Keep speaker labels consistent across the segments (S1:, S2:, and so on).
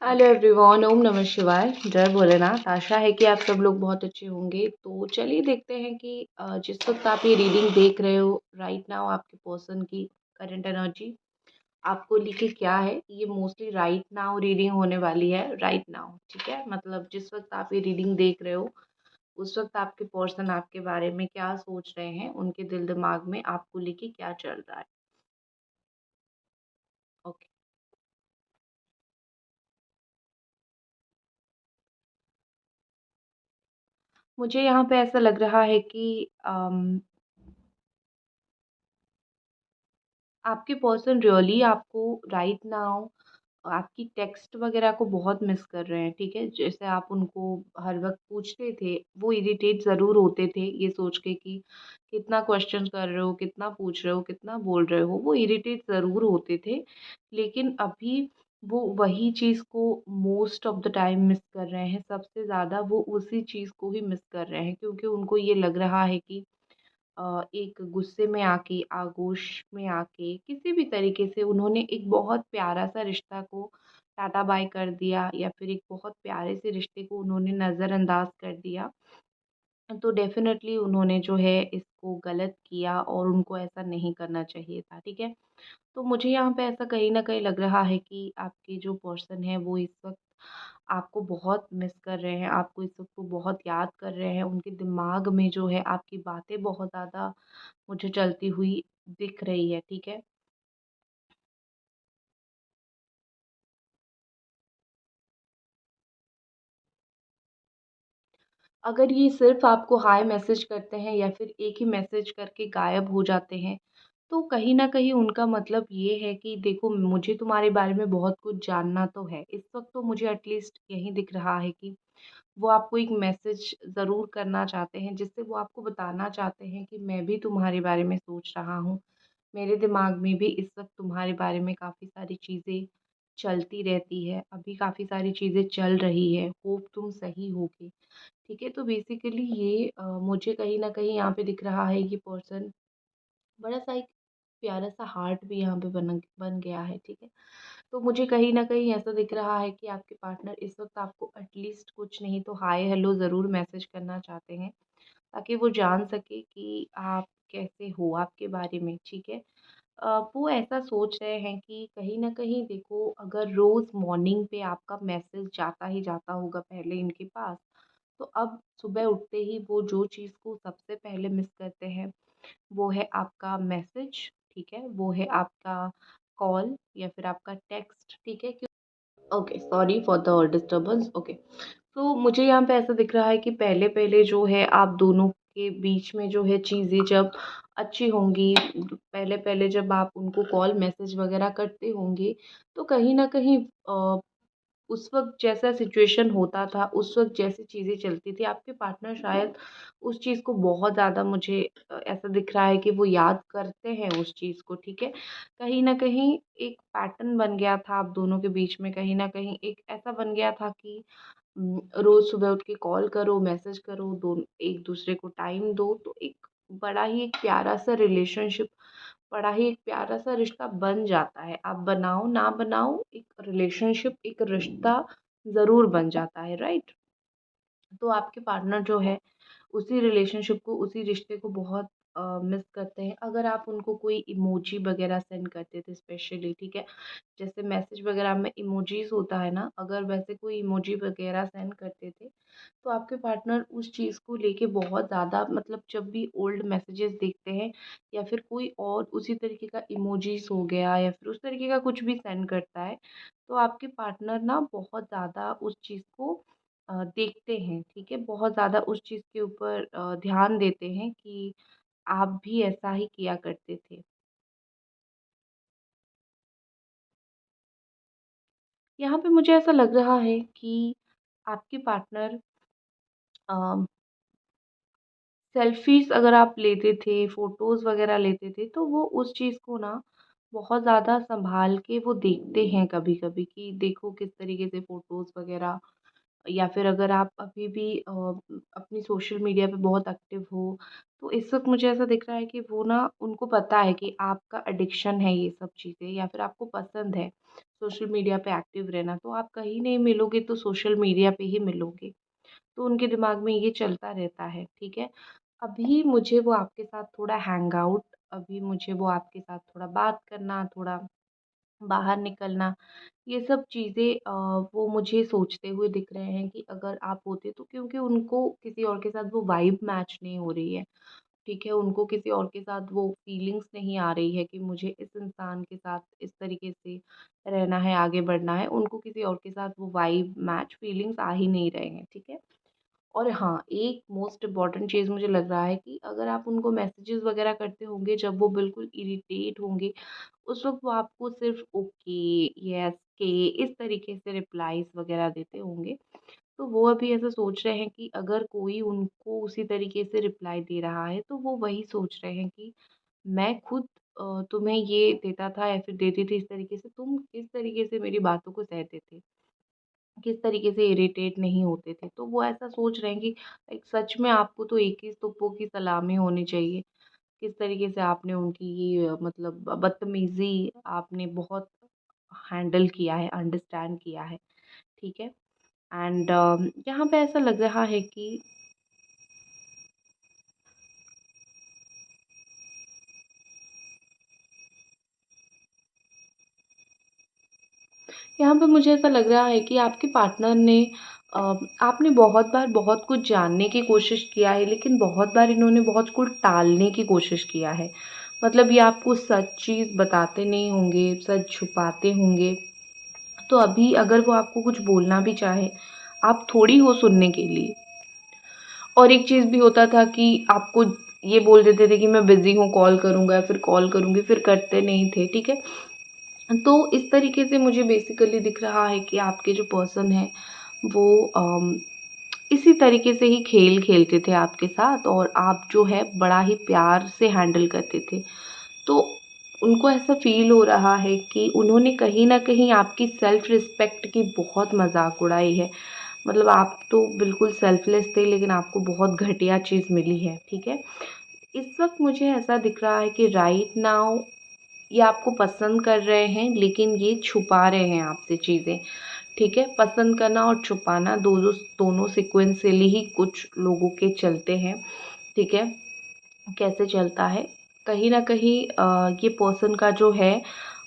S1: Hello everyone, ओम नमः शिवाय। जय भोलेनाथ। आशा है कि आप सब लोग बहुत अच्छे होंगे। तो चलिए देखते हैं कि जिस वक्त आप ये रीडिंग देख रहे हो राइट नाउ, आपके पर्सन की करंट एनर्जी आपको लिखे क्या है। ये मोस्टली राइट नाउ रीडिंग होने वाली है। राइट नाउ, ठीक है। मतलब जिस वक्त आप ये रीडिंग देख रहे हो उस वक्त आपके पर्सन आपके बारे में क्या सोच रहे हैं, उनके दिल दिमाग में आपको लेके क्या चल रहा है। ओके। मुझे यहाँ पे ऐसा लग रहा है कि आपके पर्सन रियली आपको राइट नाउ आपकी टेक्स्ट वगैरह को बहुत मिस कर रहे हैं, ठीक है। जैसे आप उनको हर वक्त पूछते थे, वो इरिटेट ज़रूर होते थे ये सोच के कि कितना क्वेश्चन कर रहे हो, कितना पूछ रहे हो, कितना बोल रहे हो। वो इरिटेट ज़रूर होते थे, लेकिन अभी वो वही चीज़ को most of the time miss कर रहे हैं। सबसे ज़्यादा वो उसी चीज़ को ही मिस कर रहे हैं, क्योंकि उनको ये लग रहा है कि एक गुस्से में आके, आगोश में आके, किसी भी तरीके से उन्होंने एक बहुत प्यारा-सा रिश्ता को टाटा बाय कर दिया, या फिर एक बहुत प्यारे से रिश्ते को उन्होंने नज़रअंदाज कर दिया। तो डेफ़िनेटली उन्होंने जो है इसको गलत किया और उनको ऐसा नहीं करना चाहिए था, ठीक है। तो मुझे यहाँ पे ऐसा कहीं न कहीं लग रहा है कि आपके जो पर्सन है वो इस वक़्त आपको बहुत मिस कर रहे हैं, आपको इस वक़्त वो बहुत याद कर रहे हैं। उनके दिमाग में जो है आपकी बातें बहुत ज़्यादा मुझे चलती हुई दिख रही है, ठीक है। अगर ये सिर्फ़ आपको हाय मैसेज करते हैं या फिर एक ही मैसेज करके गायब हो जाते हैं, तो कहीं न कहीं उनका मतलब ये है कि देखो, मुझे तुम्हारे बारे में बहुत कुछ जानना तो है। इस वक़्त तो मुझे एटलीस्ट यही दिख रहा है कि वो आपको एक मैसेज ज़रूर करना चाहते हैं, जिससे वो आपको बताना चाहते हैं कि मैं भी तुम्हारे बारे में सोच रहा हूँ। मेरे दिमाग में भी इस वक़्त तुम्हारे बारे में काफ़ी सारी चीज़ें चलती रहती है। अभी काफ़ी सारी चीज़ें चल रही है, होप तुम सही होगे, ठीक है। तो बेसिकली ये मुझे कहीं न कहीं यहाँ पे दिख रहा है कि पर्सन बड़ा-सा एक प्यारा-सा हार्ट भी यहाँ पे बन बन गया है, ठीक है। तो मुझे कहीं न कहीं ऐसा दिख रहा है कि आपके पार्टनर इस वक़्त आपको एटलीस्ट कुछ नहीं तो हाय हेलो ज़रूर मैसेज करना चाहते हैं, ताकि वो जान सके कि आप कैसे हो, आपके बारे में, ठीक है। वो ऐसा सोच रहे हैं कि कहीं न कहीं देखो, अगर रोज़ मॉर्निंग पे आपका मैसेज जाता ही जाता होगा पहले इनके पास, तो अब सुबह उठते ही वो जो चीज़ को सबसे पहले मिस करते हैं, वो है आपका मैसेज, ठीक है? वो है आपका कॉल या फिर आपका टेक्स्ट, ठीक है? Okay, sorry for the disturbance. Okay. तो मुझे यहाँ पे ऐसा दिख रहा है कि पहले-पहले जो है आप दोनों के बीच में जो है चीज़ें जब अच्छी होंगी, पहले-पहले जब आप उनको कॉल मैसेज वग़ैरह करते होंगे, तो कहीं न कहीं उस वक़्त जैसा सिचुएशन होता था, उस वक़्त जैसी चीज़ें चलती थी, आपके पार्टनर शायद उस चीज़ को बहुत ज़्यादा मुझे ऐसा दिख रहा है कि वो याद करते हैं उस चीज़ को, ठीक है। कहीं न कहीं एक पैटर्न बन गया था आप दोनों के बीच में, कहीं न कहीं एक ऐसा बन गया था कि रोज़ सुबह उठ के कॉल करो, मैसेज करो, एक-दूसरे को टाइम दो, तो एक बड़ा ही एक प्यारा-सा रिलेशनशिप, बड़ा ही एक प्यारा-सा रिश्ता बन जाता है। आप बनाओ, ना बनाओ, एक रिलेशनशिप, एक रिश्ता ज़रूर बन जाता है, राइट? तो आपके पार्टनर जो है उसी रिलेशनशिप को, उसी रिश्ते को बहुत मिस करते हैं। अगर आप उनको कोई इमोजी वगैरह सेंड करते थे स्पेशली, ठीक है? जैसे मैसेज वगैरह में इमोजीज़ होता है ना, अगर वैसे कोई इमोजी वगैरह सेंड करते थे, तो आपके पार्टनर उस चीज़ को लेके बहुत ज़्यादा, मतलब जब भी ओल्ड मैसेजेस देखते हैं या फिर कोई और उसी तरीके का इमोजीज़ हो गया या फिर उस तरीके का कुछ भी सेंड करता है, तो आपके पार्टनर ना बहुत ज़्यादा उस चीज़ को देखते हैं, ठीक है? बहुत ज़्यादा उस चीज़ के ऊपर ध्यान देते हैं कि आप भी ऐसा ही किया करते थे। यहाँ पे मुझे ऐसा लग रहा है कि आपके पार्टनर अ, सेल्फ़ीज़ अगर आप लेते थे, फ़ोटोज़ वग़ैरह लेते थे, तो वो उस चीज़ को ना बहुत ज़्यादा सँभाल के वो देखते हैं कभी-कभी कि देखो किस तरीके से फ़ोटोज़ वग़ैरह या फिर अगर आप अभी भी अपनी सोशल मीडिया पे बहुत एक्टिव हो, तो इस वक़्त मुझे ऐसा दिख रहा है कि वो ना उनको पता है कि आपका एडिक्शन है ये सब चीज़ें या फिर आपको पसंद है सोशल मीडिया पे एक्टिव रहना, तो आप कहीं नहीं मिलोगे तो सोशल मीडिया पे ही मिलोगे। तो उनके दिमाग में ये चलता रहता है, ठीक है? अभी मुझे वो आपके साथ थोड़ा हैंग आउट अभी मुझे वो आपके साथ थोड़ा बात करना, थोड़ा बाहर निकलना, ये सब चीज़ें वो मुझे सोचते हुए दिख रहे हैं कि अगर आप होते तो क्योंकि उनको किसी और के साथ वो वाइब मैच नहीं हो रही है, ठीक है? उनको किसी और के साथ वो फीलिंग्स नहीं आ रही है कि मुझे इस इंसान के साथ इस तरीके से रहना है, आगे बढ़ना है। उनको किसी और के साथ वो वाइब मैच फीलिंग्स आ ही नहीं रहे हैं, ठीक है? और हाँ, एक मोस्ट इम्पोर्टेंट चीज़ मुझे लग रहा है कि अगर आप उनको मैसेजेस वगैरह करते होंगे जब वो बिल्कुल इरिटेट होंगे, उस वक़्त वो आपको सिर्फ़ ओके, येस, के इस तरीके से रिप्लाईज़ वगैरह देते होंगे। तो वो अभी ऐसा सोच रहे हैं कि अगर कोई उनको उसी तरीके से रिप्लाई दे रहा है, तो वो वही सोच रहे हैं कि मैं खुद तुम्हें ये देता था या फिर देती थी इस तरीके से, तुम किस तरीके से मेरी बातों को सहते थे। किस तरीके से इरिटेट नहीं होते थे। तो वो ऐसा सोच रहे हैं कि लाइक सच में आपको तो एक ही तोपों की सलामी होनी चाहिए। किस तरीके से आपने उनकी ये मतलब बदतमीज़ी आपने बहुत हैंडल किया है, अंडरस्टैंड किया है, ठीक है? एंड यहाँ पे ऐसा लग रहा है कि यहाँ पे मुझे ऐसा लग रहा है कि आपके पार्टनर ने अ, आपने बहुत बार बहुत कुछ जानने की कोशिश किया है, लेकिन बहुत बार इन्होंने बहुत कुछ टालने की कोशिश किया है। मतलब ये आपको सच चीज़ बताते नहीं होंगे, सच छुपाते होंगे। तो अभी अगर वो आपको कुछ बोलना भी चाहे, आप थोड़ी हो सुनने के लिए। और एक चीज़ भी होता था कि आपको ये बोल देते थे कि मैं बिज़ी हूँ, कॉल करूँगा या फिर कॉल करूँगी, फिर करते नहीं थे, ठीक है? तो इस तरीके से मुझे बेसिकली दिख रहा है कि आपके जो पर्सन हैं वो इसी तरीके से ही खेल खेलते थे आपके साथ और आप जो है बड़ा ही प्यार से हैंडल करते थे। तो उनको ऐसा फ़ील हो रहा है कि उन्होंने कहीं न कहीं आपकी सेल्फ़ रिस्पेक्ट की बहुत मज़ाक उड़ाई है। मतलब आप तो बिल्कुल सेल्फ़लेस थे लेकिन आपको बहुत घटिया चीज़ मिली है, ठीक है? इस वक़्त मुझे ऐसा दिख रहा है कि राइट नाउ ये आपको पसंद कर रहे हैं लेकिन ये छुपा रहे हैं आपसे चीज़ें, ठीक है? पसंद करना और छुपाना दोनों दोनों सीक्वेंशियली ही कुछ लोगों के चलते हैं, ठीक है? कैसे चलता है? कहीं न कहीं ये पर्सन का जो है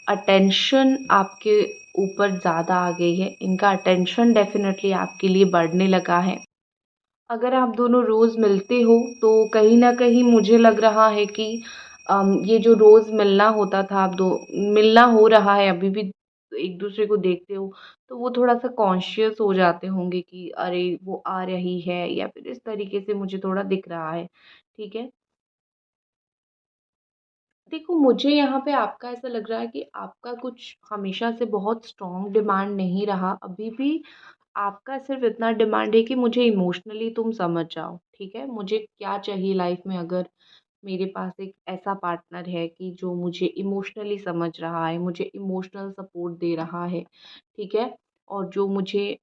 S1: अटेंशन आपके ऊपर ज़्यादा आ गई है। इनका अटेंशन डेफ़िनेटली आपके लिए बढ़ने लगा है। अगर आप दोनों रोज़ मिलते हो तो कहीं न कहीं मुझे लग रहा है कि ये जो रोज़ मिलना होता था आप दो मिलना हो रहा है अभी भी एक-दूसरे को देखते हो, तो वो थोड़ा-सा कॉन्शियस हो जाते होंगे कि अरे! वो आ रही है या फिर इस तरीके से मुझे थोड़ा दिख रहा है, ठीक है? देखो, मुझे यहाँ पे आपका ऐसा लग रहा है कि आपका कुछ हमेशा से बहुत स्ट्रॉन्ग डिमांड नहीं रहा। अभी भी आपका सिर्फ़ इतना डिमांड है कि मुझे इमोशनली तुम समझ जाओ, ठीक है? मुझे क्या चाहिए लाइफ़ में अगर मेरे पास एक ऐसा पार्टनर है कि जो मुझे इमोशनली समझ रहा है, मुझे इमोशनल सपोर्ट दे रहा है, ठीक है? और जो मुझे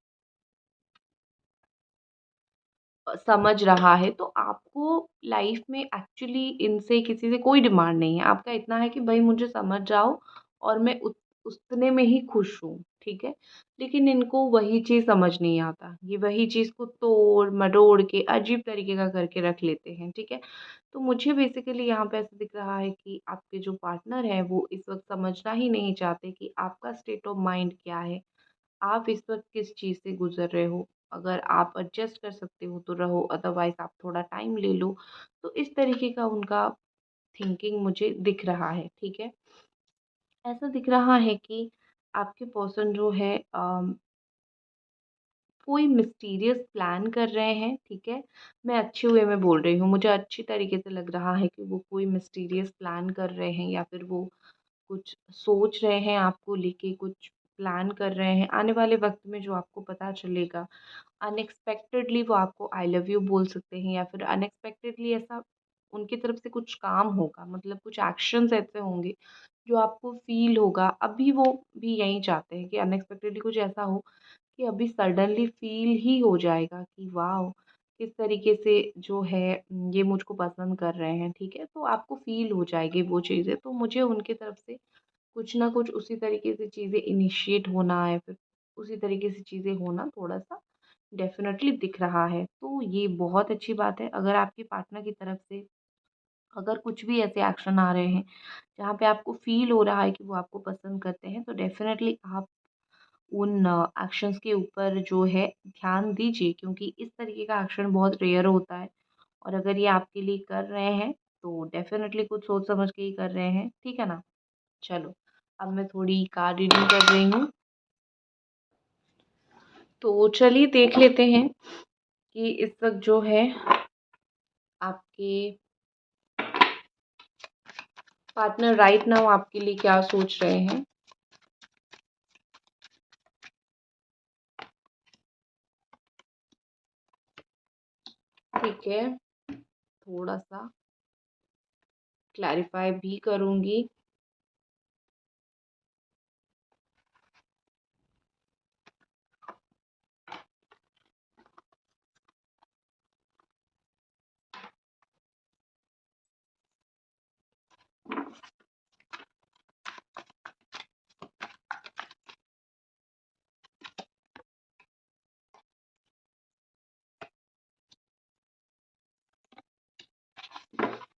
S1: समझ रहा है, तो आपको लाइफ़ में एक्चुअली इनसे किसी से कोई डिमांड नहीं है। आपका इतना है कि भई मुझे समझ जाओ और मैं उतने में ही खुश हूँ, ठीक है? लेकिन इनको वही चीज़ समझ नहीं आता। ये वही चीज़ को तोड़-मरोड़ के अजीब तरीके का करके रख लेते हैं, ठीक है? तो मुझे बेसिकली यहाँ पे ऐसा दिख रहा है कि आपके जो पार्टनर हैं, वो इस वक़्त समझना ही नहीं चाहते कि आपका स्टेट ऑफ माइंड क्या है। आप इस वक़्त किस चीज़ से गुज़र रहे हो? अगर आप एडजस्ट कर सकते हो तो रहो, अदरवाइज़ आप थोड़ा टाइम ले लो। तो इस तरीके का उनका थिंकिंग मुझे दिख रहा है, ठीक है? ऐसा दिख रहा है कि आपके पर्सन जो है कोई मिस्टीरियस प्लान कर रहे हैं, ठीक है? मैं अच्छे वे में बोल रही हूँ, मुझे अच्छी तरीके से लग रहा है कि वो कोई मिस्टीरियस प्लान कर रहे हैं या फिर वो कुछ सोच रहे हैं आपको लेके, कुछ प्लान कर रहे हैं। आने वाले वक़्त में जो आपको पता चलेगा, अनएक्सपेक्टेडली वो आपको आई लव यू बोल सकते हैं या फिर अनएक्सपेक्टेडली ऐसा उनकी तरफ से कुछ काम होगा, मतलब कुछ एक्शंस ऐसे होंगे जो आपको फ़ील होगा। अभी वो भी यही चाहते हैं कि अनएक्सपेक्टेडली कुछ ऐसा हो कि अभी सडनली फ़ील ही हो जाएगा कि वॉव! किस तरीके से जो है ये मुझको पसंद कर रहे हैं, ठीक है? तो आपको फ़ील हो जाएगी वो चीज़ें, तो मुझे उनकी तरफ से कुछ ना कुछ उसी तरीके से चीज़ें इनिशिएट होना है, फिर उसी तरीके से चीज़ें होना थोड़ा-सा डेफ़िनेटली दिख रहा है। तो ये बहुत अच्छी बात है, अगर आपके पार्टनर की तरफ से अगर कुछ भी ऐसे एक्शन आ रहे हैं, जहाँ पे आपको फ़ील हो रहा है कि वो आपको पसंद करते हैं, तो डेफ़िनेटली आप उन एक्शंस के ऊपर जो है ध्यान दीजिए, क्योंकि इस तरीके का एक्शन बहुत रेयर होता है और अगर ये आपके लिए कर रहे हैं, तो डेफ़िनेटली कुछ सोच समझ के ही कर रहे हैं, ठीक है ना? चलो, अब मैं थोड़ी कार्ड रीडिंग कर रही हूँ, तो चलिए देख लेते हैं कि इस वक़्त जो है आपके पार्टनर राइट नाउ आपके लिए क्या सोच रहे हैं। ठीक है, थोड़ा-सा क्लैरिफ़ाई भी करूँगी।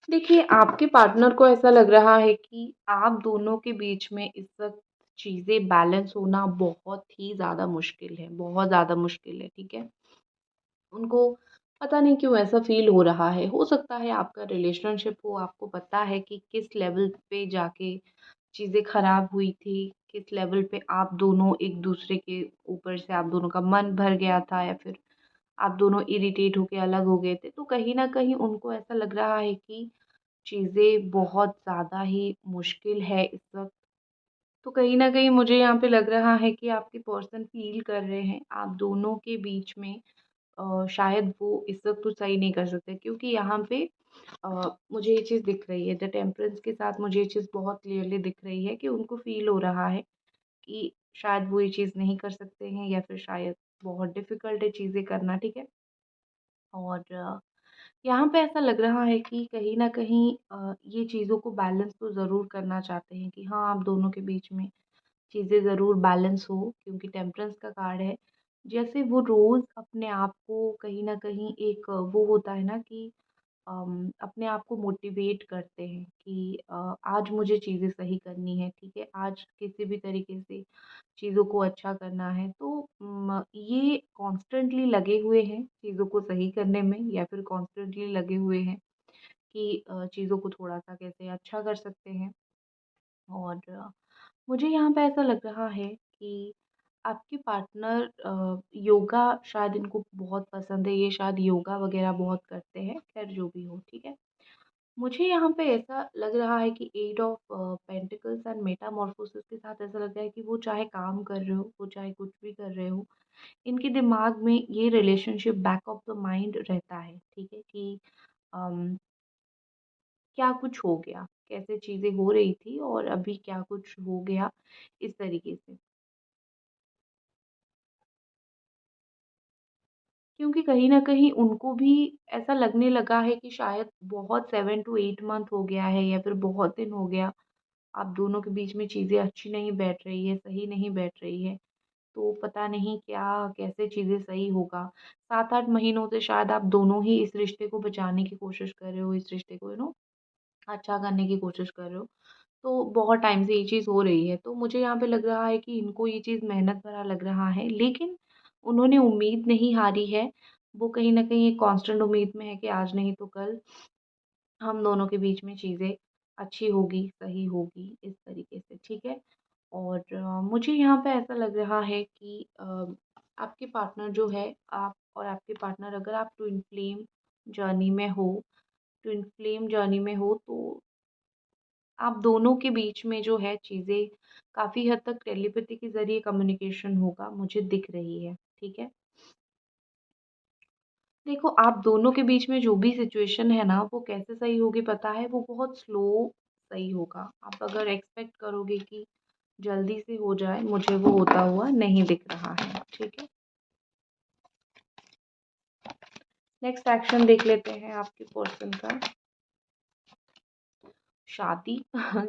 S1: देखिए, आपके पार्टनर को ऐसा लग रहा है कि आप दोनों के बीच में इस वक़्त चीज़ें बैलेंस होना बहुत ही ज़्यादा मुश्किल है, बहुत ज़्यादा मुश्किल है, ठीक है? उनको पता नहीं क्यों ऐसा फ़ील हो रहा है। हो सकता है आपका रिलेशनशिप हो, आपको पता है कि किस लेवल पे जाके चीज़ें ख़राब हुई थी, किस लेवल पे आप दोनों एक-दूसरे के ऊपर से आप दोनों का मन भर गया था या फिर आप दोनों इरिटेट होके अलग हो गए थे। तो कहीं न कहीं उनको ऐसा लग रहा है कि चीज़ें बहुत ज़्यादा ही मुश्किल है इस वक़्त। तो कहीं न कहीं मुझे यहाँ पे लग रहा है कि आपके पर्सन फ़ील कर रहे हैं, आप दोनों के बीच में शायद वो इस वक़्त तो सही नहीं कर सकते, क्योंकि यहाँ पे मुझे ये चीज़ दिख रही है, द टेम्परेंस के साथ मुझे ये चीज़ बहुत क्लियरली दिख रही है कि उनको फ़ील हो रहा है कि शायद वो ये चीज़ नहीं कर सकते हैं या फिर शायद बहुत डिफ़िकल्ट है चीज़ें करना, ठीक है? और यहाँ पे ऐसा लग रहा है कि कहीं न कहीं ये चीज़ों को बैलेंस तो ज़रूर करना चाहते हैं कि हाँ, आप दोनों के बीच में चीज़ें ज़रूर बैलेंस हो, क्योंकि टेम्परेंस का कार्ड है। जैसे वो रोज़ अपने आप को कहीं न कहीं एक वो होता है ना कि अपने आप को मोटिवेट करते हैं कि आज मुझे चीज़ें सही करनी है, ठीक है? आज किसी भी तरीके से चीज़ों को अच्छा करना है। तो ये कॉन्स्टेंटली लगे हुए हैं चीज़ों को सही करने में या फिर कॉन्स्टेंटली लगे हुए हैं कि चीज़ों को थोड़ा-सा कैसे अच्छा कर सकते हैं। और मुझे यहाँ पे ऐसा लग रहा है कि आपके पार्टनर योगा शायद इनको बहुत पसंद है, ये शायद योगा वग़ैरह बहुत करते हैं, ख़ैर जो भी हो, ठीक है? मुझे यहाँ पे ऐसा लग रहा है कि eight of pentacles and metamorphosis के साथ ऐसा लग रहा है कि वो चाहे काम कर रहे हो, वो चाहे कुछ भी कर रहे हो, इनके दिमाग में ये relationship back of the mind रहता है, ठीक है? कि अम, क्या कुछ हो गया, कैसे चीज़ें हो रही थी और अभी क्या कुछ हो गया, इस तरीके से। क्योंकि कहीं न कहीं उनको भी ऐसा लगने लगा है कि शायद बहुत 7 टू 8 मंथ हो गया है या फिर बहुत दिन हो गया, आप दोनों के बीच में चीज़ें अच्छी नहीं बैठ रही है, सही नहीं बैठ रही है। तो पता नहीं क्या, कैसे चीज़ें सही होगा। 7-8 महीनों से शायद आप दोनों ही इस रिश्ते को बचाने की कोशिश कर रहे हो, इस रिश्ते को अच्छा करने की कोशिश कर रहे हो। तो बहुत टाइम से ये चीज़ हो रही है। तो मुझे यहाँ पे लग रहा है कि इनको ये चीज़ मेहनत भरा लग रहा है, लेकिन उन्होंने उम्मीद नहीं हारी है। वो कहीं न कहीं एक कांस्टेंट उम्मीद में है कि आज नहीं तो कल हम दोनों के बीच में चीज़ें अच्छी होगी, सही होगी, इस तरीके से, ठीक है? और मुझे यहाँ पे ऐसा लग रहा है कि आपके पार्टनर जो है, आप और आपके पार्टनर अगर आप ट्विन फ्लेम जर्नी में हो, ट्विन फ्लेम जर्नी में हो, तो आप दोनों के बीच में जो है चीज़ें काफ़ी हद तक टेलीपैथी के ज़रिए कम्युनिकेशन होगा, मुझे दिख रही है, ठीक है? देखो, आप दोनों के बीच में जो भी सिचुएशन है ना, वो कैसे सही होगी पता है? वो बहुत स्लो सही होगा। आप अगर एक्सपेक्ट करोगे कि जल्दी से हो जाए, मुझे वो होता हुआ नहीं दिख रहा है। ठीक है, नेक्स्ट एक्शन देख लेते हैं आपके पर्सन का। शादी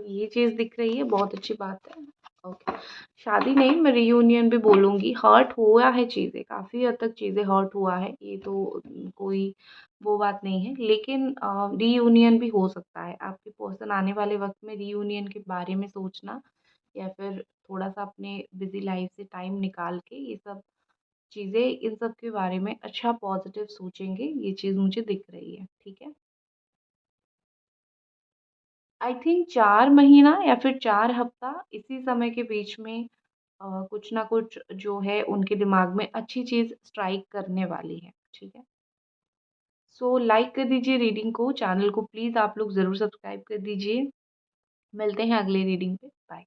S1: ये चीज़ दिख रही है, बहुत अच्छी बात है। ओके, शादी नहीं, मैं रियूनियन भी बोलूँगी। हर्ट हुआ है चीज़ें, काफ़ी हद तक चीज़ें हर्ट हुआ है, ये तो कोई वो बात नहीं है, लेकिन रियूनियन भी हो सकता है। आपके पर्सन आने वाले वक़्त में रियूनियन के बारे में सोचना या फिर थोड़ा-सा अपने बिज़ी लाइफ़ से टाइम निकाल के ये सब चीज़ें, इन सब के बारे में अच्छा पॉज़िटिव सोचेंगे, ये चीज़ मुझे दिख रही है। ठीक है? आई थिंक 4 महीना या फिर 4 हफ्ता, इसी समय के बीच में कुछ ना कुछ जो है उनके दिमाग में अच्छी चीज़ स्ट्राइक करने वाली है। ठीक है? सो लाइक कर दीजिए रीडिंग को, चैनल को प्लीज़ आप लोग ज़रूर सब्सक्राइब कर दीजिए। मिलते हैं अगले रीडिंग पे। बाय।